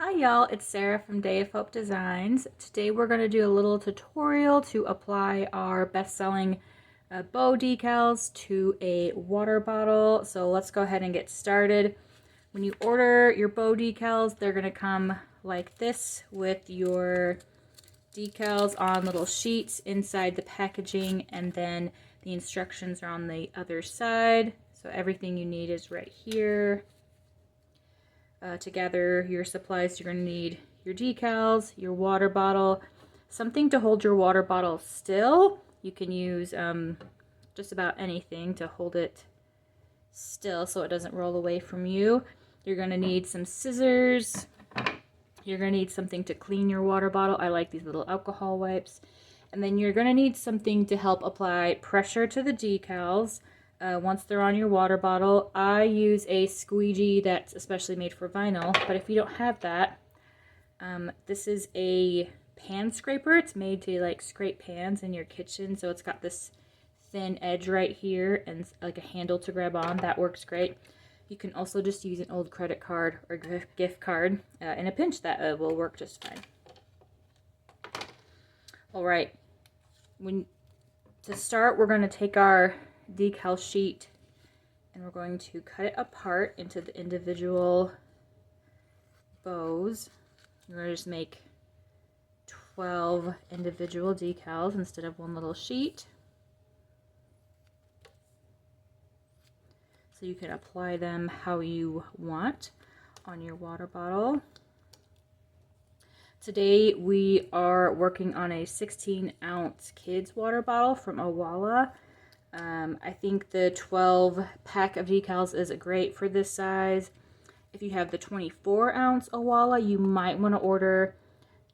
Hi y'all, it's Sarah from Day of Hope Designs. Today we're going to do a little tutorial to apply our best-selling bow decals to a water bottle. So let's go ahead and get started. When you order your bow decals, they're going to come like this with your decals on little sheets inside the packaging, and then the instructions are on the other side. So everything you need is right here. To gather your supplies, you're going to need your decals, your water bottle, something to hold your water bottle still. You can use just about anything to hold it still so it doesn't roll away from you. You're going to need some scissors. You're going to need something to clean your water bottle. I like these little alcohol wipes. And then you're going to need something to help apply pressure to the decals. Once they're on your water bottle, I use a squeegee that's especially made for vinyl, but if you don't have that, this is a pan scraper. It's made to like scrape pans in your kitchen, so it's got this thin edge right here and like a handle to grab on. That works great. You can also just use an old credit card or gift card in a pinch. That will work just fine. All right, to start, we're going to take our decal sheet and we're going to cut it apart into the individual bows. We're going to just make 12 individual decals instead of one little sheet. So you can apply them how you want on your water bottle. Today we are working on a 16-ounce kids water bottle from Owala. I think the 12 pack of decals is great for this size. If you have the 24-ounce Owala, you might want to order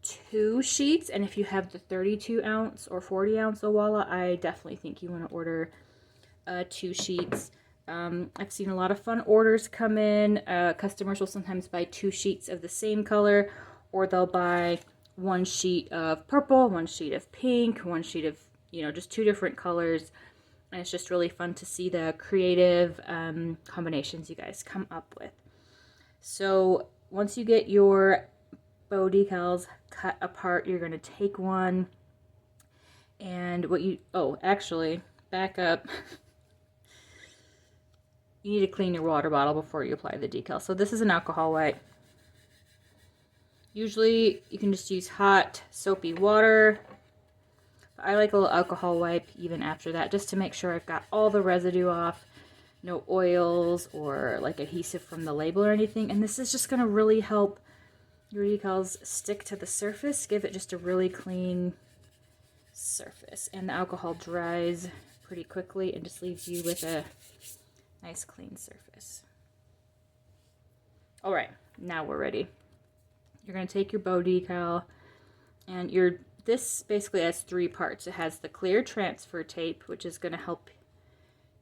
2 sheets. And if you have the 32-ounce or 40-ounce Owala, I definitely think you want to order 2 sheets. I've seen a lot of fun orders come in. Customers will sometimes buy 2 sheets of the same color, or they'll buy 1 sheet of purple, 1 sheet of pink, 1 sheet of, just 2 different colors. And it's just really fun to see the creative combinations you guys come up with. So once you get your bow decals cut apart, you're going to take one and actually, back up. You need to clean your water bottle before you apply the decal. So this is an alcohol wipe. Usually you can just use hot soapy water. I like a little alcohol wipe even after that, just to make sure I've got all the residue off, no oils or like adhesive from the label or anything. And this is just going to really help your decals stick to the surface, give it just a really clean surface. And the alcohol dries pretty quickly and just leaves you with a nice clean surface. All right, now we're ready. You're going to take your bow decal, and this basically has 3 parts. It has the clear transfer tape, which is going to help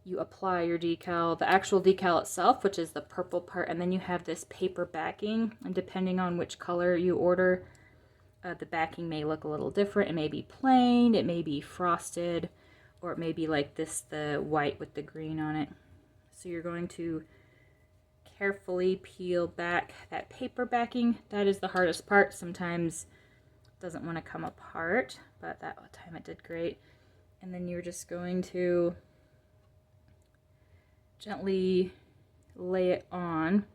you apply your decal, the actual decal itself, which is the purple part, and then you have this paper backing, and depending on which color you order, the backing may look a little different. It may be plain, it may be frosted, or it may be like this, the white with the green on it. So you're going to carefully peel back that paper backing. That is the hardest part. Sometimes it doesn't want to come apart, but that time it did great. And then you're just going to gently lay it on.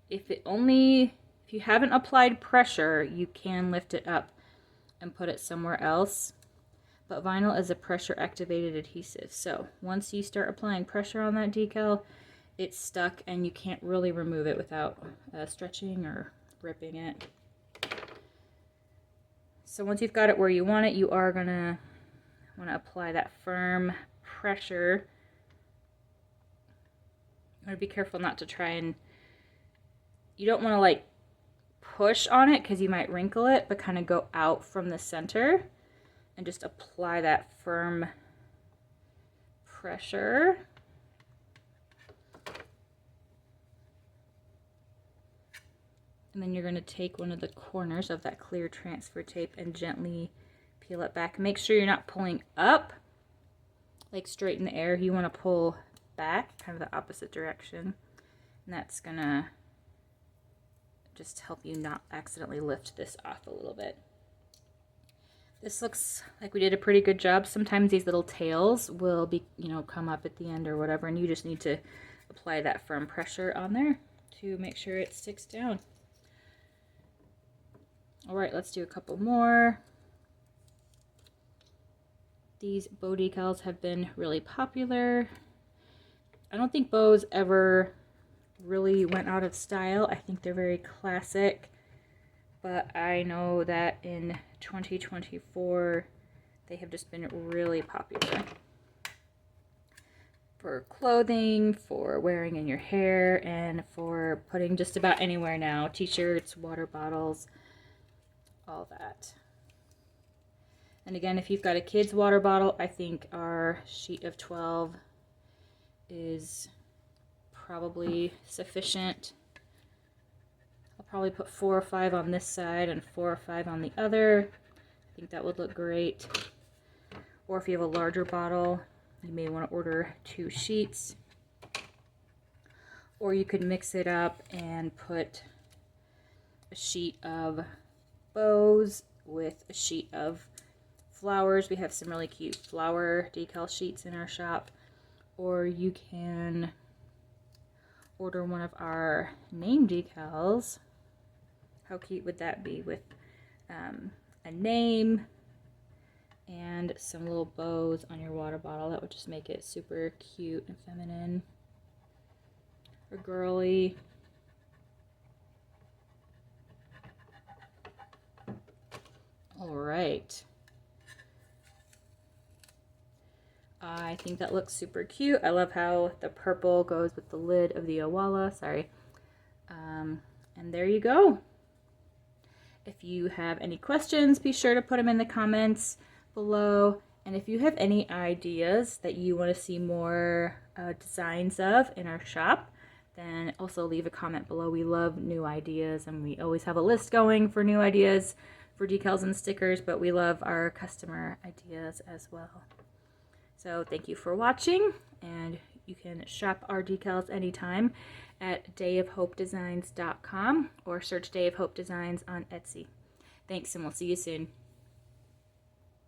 If you haven't applied pressure, you can lift it up and put it somewhere else. But vinyl is a pressure activated adhesive. So once you start applying pressure on that decal, it's stuck and you can't really remove it without stretching or ripping it. So once you've got it where you want it, you are gonna want to apply that firm pressure. You want to be careful not to try and, you don't want to like push on it because you might wrinkle it, but kind of go out from the center and just apply that firm pressure. And then you're going to take one of the corners of that clear transfer tape and gently peel it back. Make sure you're not pulling up, like straight in the air. You want to pull back, kind of the opposite direction. And that's going to just help you not accidentally lift this off a little bit. This looks like we did a pretty good job. Sometimes these little tails will be, come up at the end or whatever, and you just need to apply that firm pressure on there to make sure it sticks down. All right, let's do a couple more. These bow decals have been really popular. I don't think bows ever really went out of style. I think they're very classic, but I know that in 2024 they have just been really popular for clothing, for wearing in your hair, and for putting just about anywhere now. T-shirts, water bottles, all that. And again, if you've got a kid's water bottle, I think our sheet of 12 is probably sufficient. I'll probably put 4 or 5 on this side and 4 or 5 on the other. I think that would look great. Or if you have a larger bottle, you may want to order 2 sheets. Or you could mix it up and put a sheet of bows with a sheet of flowers. We have some really cute flower decal sheets in our shop. Or you can order one of our name decals. How cute would that be, with a name and some little bows on your water bottle? That would just make it super cute and feminine or girly. All right. I think that looks super cute. I love how the purple goes with the lid of the Owala. Sorry. And there you go. If you have any questions, be sure to put them in the comments below. And if you have any ideas that you want to see more designs of in our shop, then also leave a comment below. We love new ideas, and we always have a list going for new ideas for decals and stickers, but we love our customer ideas as well. So thank you for watching, and you can shop our decals anytime at dayofhopedesigns.com or search Day of Hope Designs on Etsy. Thanks, and we'll see you soon.